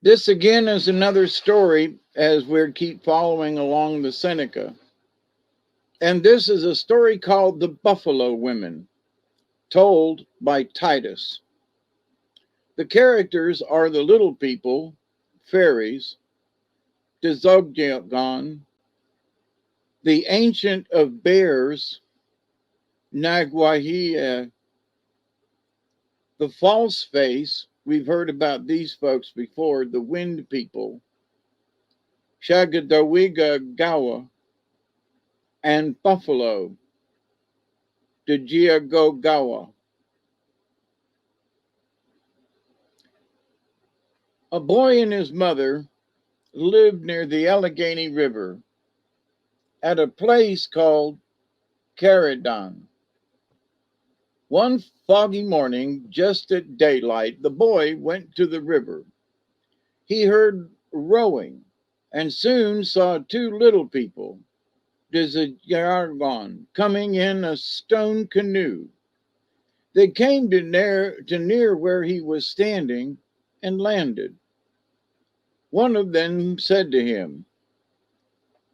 This again is another story as we keep following along the Seneca. And this is a story called The Buffalo Women, told by Titus. The characters are the little people, fairies, Dezogdiagon, the ancient of bears, Naguahia, the false face. We've heard about these folks before, the wind people, Shagadawiga Gawa, and Buffalo, Djiagogawa. A boy and his mother lived near the Allegheny River at a place called Caradon. One foggy morning, just at daylight, the boy went to the river. He heard rowing and soon saw two little people, Dizzyargon, coming in a stone canoe. They came to near where he was standing and landed. One of them said to him,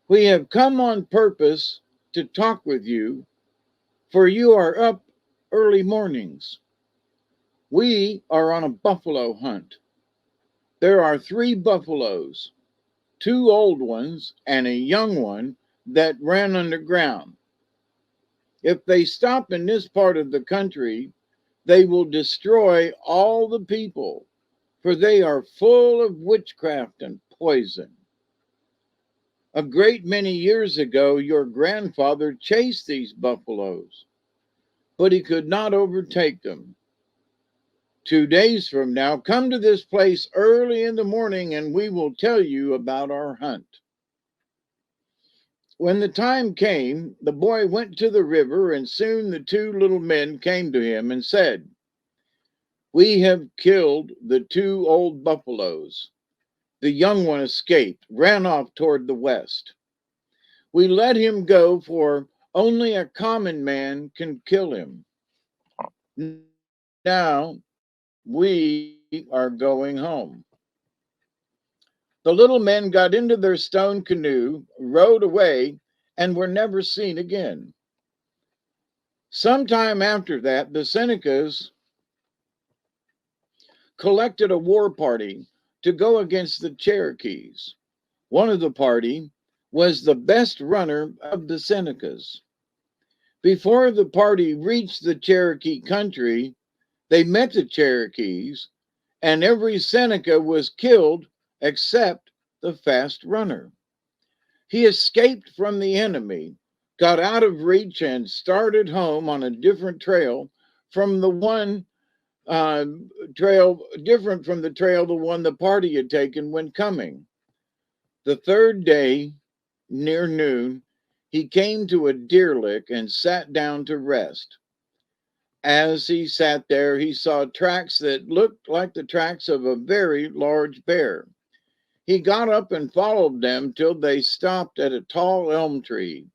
"We have come on purpose to talk with you, for you are up early mornings. We are on a buffalo hunt. There are three buffaloes, two old ones and a young one that ran underground. If they stop in this part of the country, they will destroy all the people, for they are full of witchcraft and poison. A great many years ago, your grandfather chased these buffaloes, but he could not overtake them. 2 days from now, come to this place early in the morning and we will tell you about our hunt." When the time came, the boy went to the river, and soon the two little men came to him and said, "We have killed the two old buffaloes. The young one escaped, ran off toward the west. We let him go, for only a common man can kill him. Now we are going home." The little men got into their stone canoe, rowed away, and were never seen again. Sometime after that, the Senecas collected a war party to go against the Cherokees. One of the party was the best runner of the Senecas. Before the party reached the Cherokee country, they met the Cherokees, and every Seneca was killed except the fast runner. He escaped from the enemy, got out of reach, and started home on a different trail from the one uh, trail, different from the trail the one the party had taken when coming. The third day, near noon, he came to a deer lick and sat down to rest. As he sat there, he saw tracks that looked like the tracks of a very large bear. He got up and followed them till they stopped at a tall elm tree.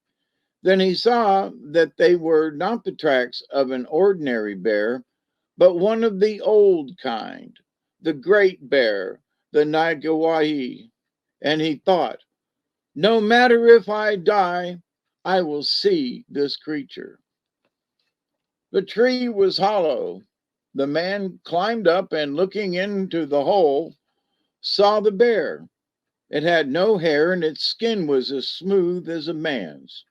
Then he saw that they were not the tracks of an ordinary bear, but one of the old kind, the great bear, the Nagawahi. And he thought, "No matter if I die, I will see this creature." The tree was hollow. The man climbed up and, looking into the hole, saw the bear. It had no hair and its skin was as smooth as a man's.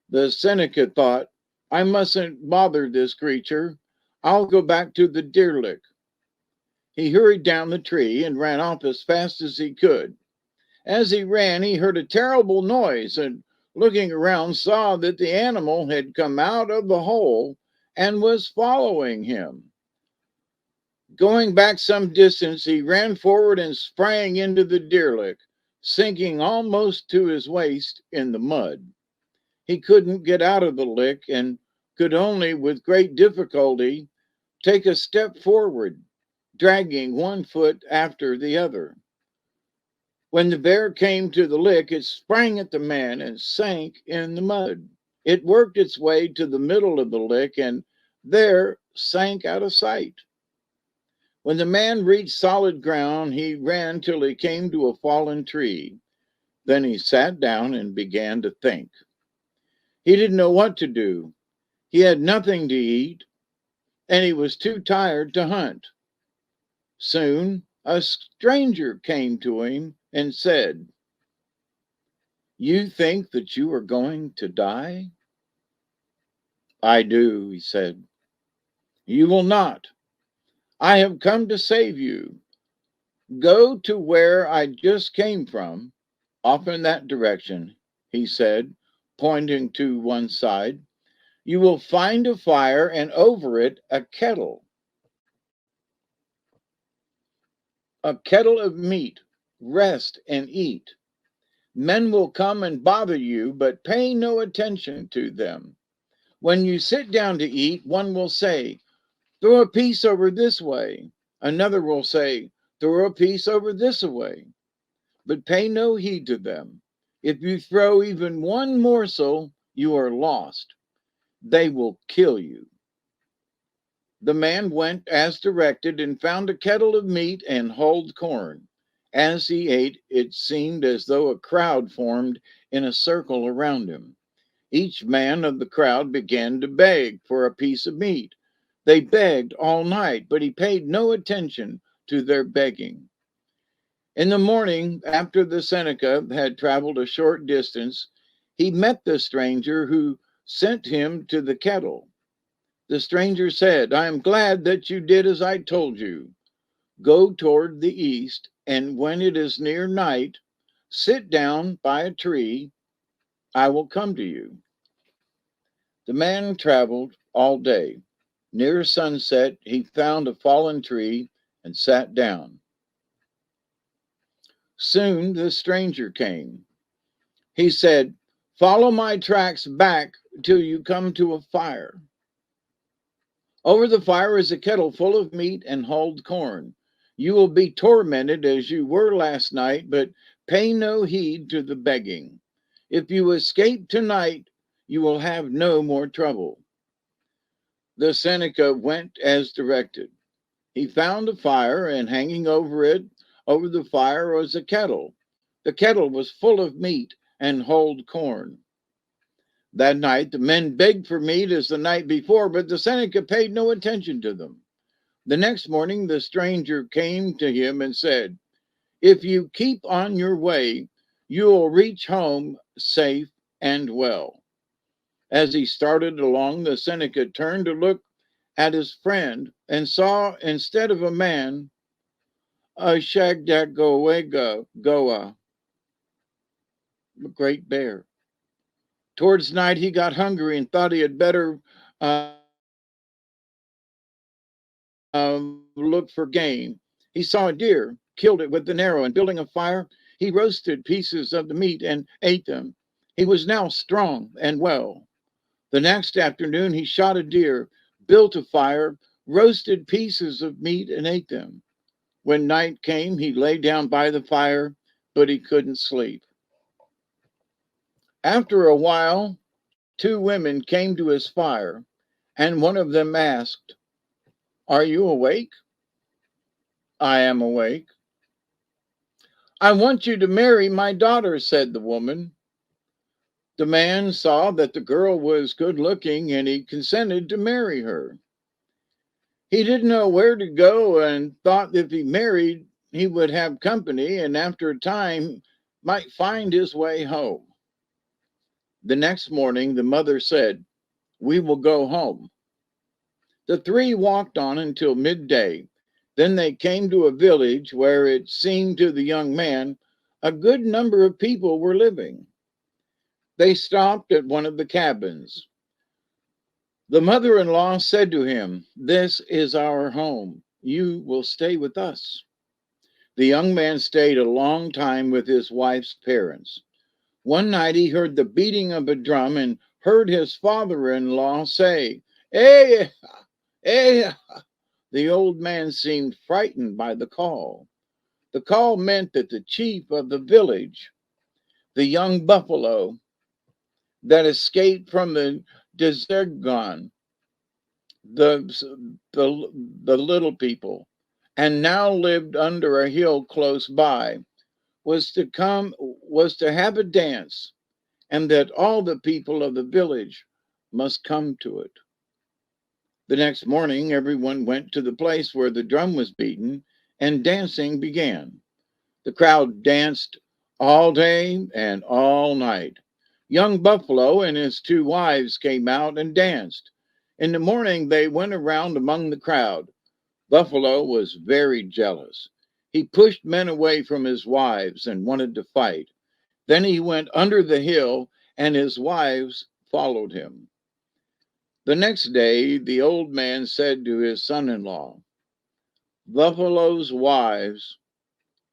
The Seneca thought, "I mustn't bother this creature. I'll go back to the deer lick." He hurried down the tree and ran off as fast as he could. As he ran, he heard a terrible noise and, looking around, saw that the animal had come out of the hole and was following him. Going back some distance, he ran forward and sprang into the deer lick, sinking almost to his waist in the mud. He couldn't get out of the lick and could only, with great difficulty, take a step forward, dragging one foot after the other. When the bear came to the lick, it sprang at the man and sank in the mud. It worked its way to the middle of the lick and there sank out of sight. When the man reached solid ground, he ran till he came to a fallen tree. Then he sat down and began to think. He didn't know what to do. He had nothing to eat, and he was too tired to hunt. Soon a stranger came to him and said, "You think that you are going to die?" "I do," he said. "You will not. I have come to save you. Go to where I just came from, off in that direction," he said, pointing to one side. "You will find a fire and over it a kettle of meat. Rest and eat. Men will come and bother you, but pay no attention to them. When you sit down to eat, one will say, 'Throw a piece over this way.' Another will say, 'Throw a piece over this way.' But pay no heed to them. If you throw even one morsel, you are lost. They will kill you." The man went as directed and found a kettle of meat and hulled corn. As he ate, it seemed as though a crowd formed in a circle around him. Each man of the crowd began to beg for a piece of meat. They begged all night, but he paid no attention to their begging. In the morning, after the Seneca had traveled a short distance, he met the stranger who sent him to the kettle. The stranger said, "I am glad that you did as I told you. Go toward the east, and when it is near night, sit down by a tree. I will come to you." The man traveled all day. Near sunset, he found a fallen tree and sat down. Soon the stranger came. He said, "Follow my tracks back till you come to a fire. Over the fire is a kettle full of meat and hulled corn. You will be tormented as you were last night, but pay no heed to the begging. If you escape tonight, you will have no more trouble." The Seneca went as directed. He found a fire, and hanging over it, over the fire, was a kettle. The kettle was full of meat and hulled corn. That night the men begged for meat as the night before, but the Seneca paid no attention to them. The next morning the stranger came to him and said, "If you keep on your way, you will reach home safe and well." As he started along, the Seneca turned to look at his friend and saw, instead of a man, a shagdagoa, a great bear. Towards night he got hungry and thought he had better look for game. He saw a deer, killed it with an arrow, and building a fire, he roasted pieces of the meat and ate them. He was now strong and well. The next afternoon he shot a deer, built a fire, roasted pieces of meat, and ate them. When night came, he lay down by the fire, but he couldn't sleep. After a while, two women came to his fire, and one of them asked, "Are you awake?" "I am awake." "I want you to marry my daughter," said the woman. The man saw that the girl was good looking, and he consented to marry her. He didn't know where to go and thought if he married, he would have company, and after a time might find his way home. The next morning, the mother said, "We will go home." The three walked on until midday. Then they came to a village where it seemed to the young man a good number of people were living. They stopped at one of the cabins. The mother in law said to him, "This is our home. You will stay with us." The young man stayed a long time with his wife's parents. One night he heard the beating of a drum and heard his father in law say, "Hey, hey." The old man seemed frightened by the call. The call meant that the chief of the village, the young buffalo that escaped from the Desergon, the little people, and now lived under a hill close by, was to have a dance, and that all the people of the village must come to it. The next morning, everyone went to the place where the drum was beaten, and dancing began. The crowd danced all day and all night. Young Buffalo and his two wives came out and danced. In the morning, they went around among the crowd. Buffalo was very jealous. He pushed men away from his wives and wanted to fight. Then he went under the hill, and his wives followed him. The next day, the old man said to his son in law, Buffalo's wives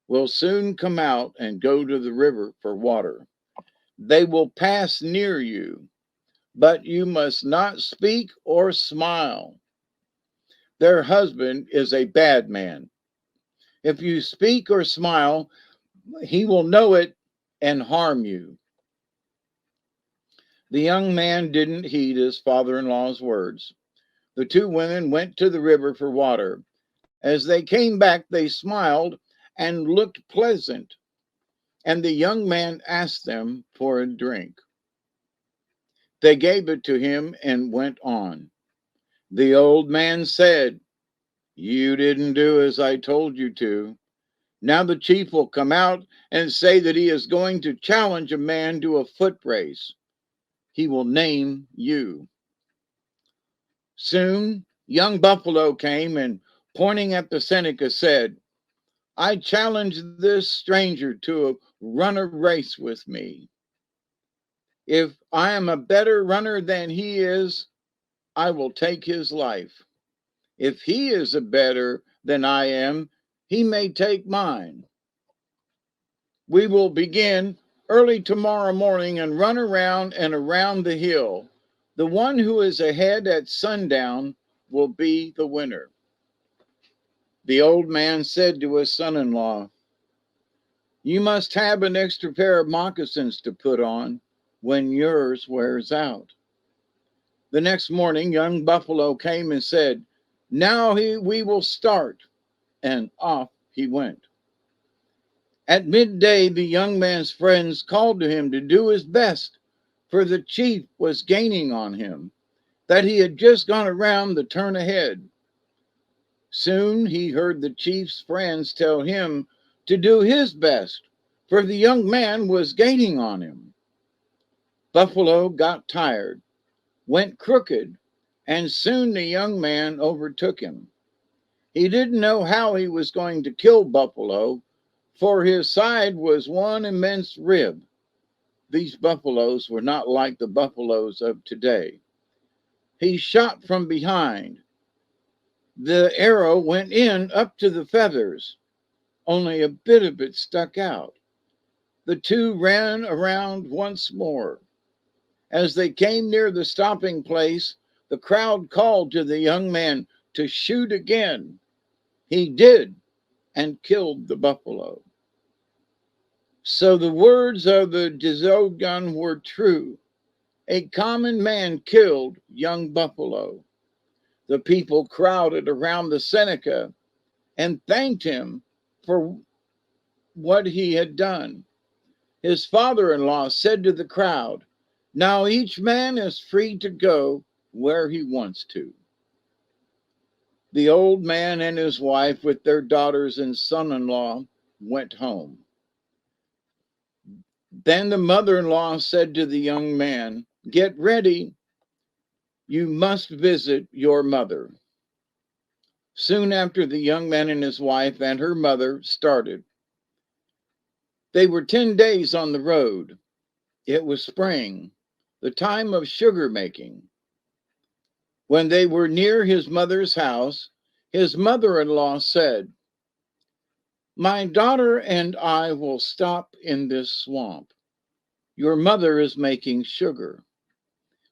will soon come out and go to the river for water. They will pass near you, but you must not speak or smile. Their husband is a bad man. If you speak or smile, he will know it and harm you. The young man didn't heed his father in law's words. The two women went to the river for water. As they came back, they smiled and looked pleasant, and the young man asked them for a drink. They gave it to him and went on. The old man said, You didn't do as I told you to. Now the chief will come out and say that he is going to challenge a man to a foot race. He will name you. Soon, young Buffalo came and, pointing at the Seneca, said, I challenge this stranger to run a race with me. If I am a better runner than he is, I will take his life. If he is a better than I am, he may take mine. We will begin early tomorrow morning and run around and around the hill. The one who is ahead at sundown will be the winner. The old man said to his son in law, You must have an extra pair of moccasins to put on when yours wears out. The next morning, young Buffalo came and said, Now we will start. And off he went. At midday, the young man's friends called to him to do his best, for the chief was gaining on him, that he had just gone around the turn ahead. Soon he heard the chief's friends tell him to do his best, for the young man was gaining on him. Buffalo got tired, went crooked, and soon the young man overtook him. He didn't know how he was going to kill Buffalo, for his side was one immense rib. These buffaloes were not like the buffaloes of today. He shot from behind. The arrow went in up to the feathers. Only a bit of it stuck out. The two ran around once more. As they came near the stopping place, the crowd called to the young man to shoot again. He did, and killed the buffalo. So the words of the Dizogun were true. A common man killed young Buffalo. The people crowded around the Seneca and thanked him for what he had done. His father-in-law said to the crowd, Now each man is free to go where he wants to. The old man and his wife with their daughters and son-in-law went home. Then the mother-in-law said to the young man, Get ready, you must visit your mother. Soon after, the young man and his wife and her mother started. They were 10 days on the road. It was spring, the time of sugar making. When they were near his mother's house, his mother-in-law said, My daughter and I will stop in this swamp. Your mother is making sugar.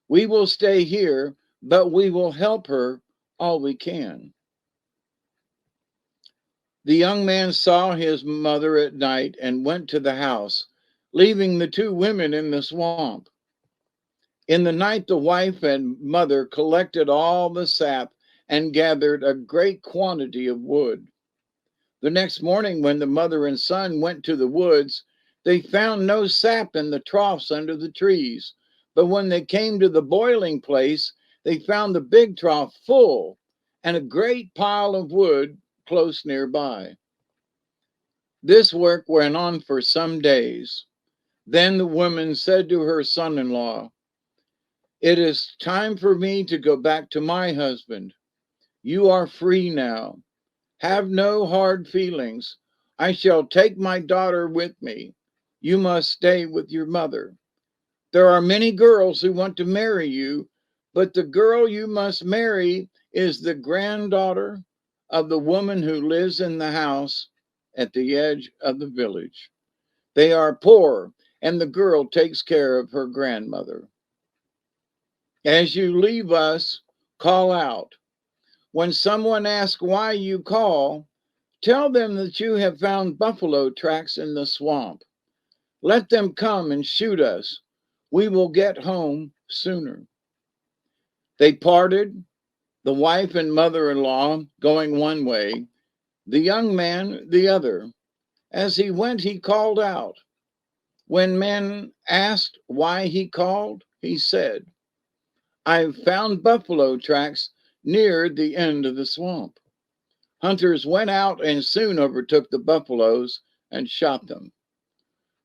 We will stay here, but we will help her all we can. The young man saw his mother at night and went to the house, leaving the two women in the swamp. In the night, the wife and mother collected all the sap and gathered a great quantity of wood. The next morning, when the mother and son went to the woods, they found no sap in the troughs under the trees. But when they came to the boiling place, they found the big trough full and a great pile of wood close nearby. This work went on for some days. Then the woman said to her son in law, "It is time for me to go back to my husband. You are free now. Have no hard feelings. I shall take my daughter with me. You must stay with your mother. There are many girls who want to marry you, but the girl you must marry is the granddaughter of the woman who lives in the house at the edge of the village. They are poor, and the girl takes care of her grandmother. As you leave us, call out. When someone asks why you call, tell them that you have found buffalo tracks in the swamp. Let them come and shoot us. We will get home sooner." They parted, the wife and mother-in-law going one way, the young man the other. As he went, he called out. When men asked why he called, he said, "I've found buffalo tracks near the end of the swamp." Hunters went out and soon overtook the buffaloes and shot them.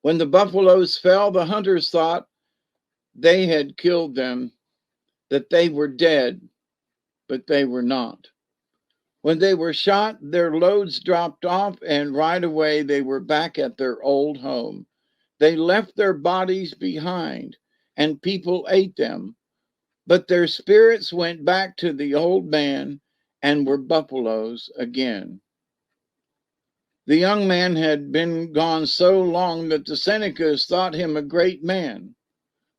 When the buffaloes fell, the hunters thought they had killed them, that they were dead, but they were not. When they were shot, their loads dropped off, and right away they were back at their old home. They left their bodies behind, and people ate them, but their spirits went back to the old man and were buffaloes again. The young man had been gone so long that the Senecas thought him a great man.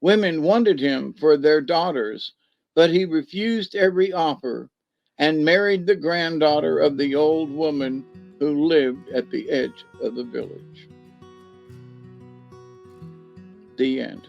Women wanted him for their daughters, but he refused every offer and married the granddaughter of the old woman who lived at the edge of the village. The end.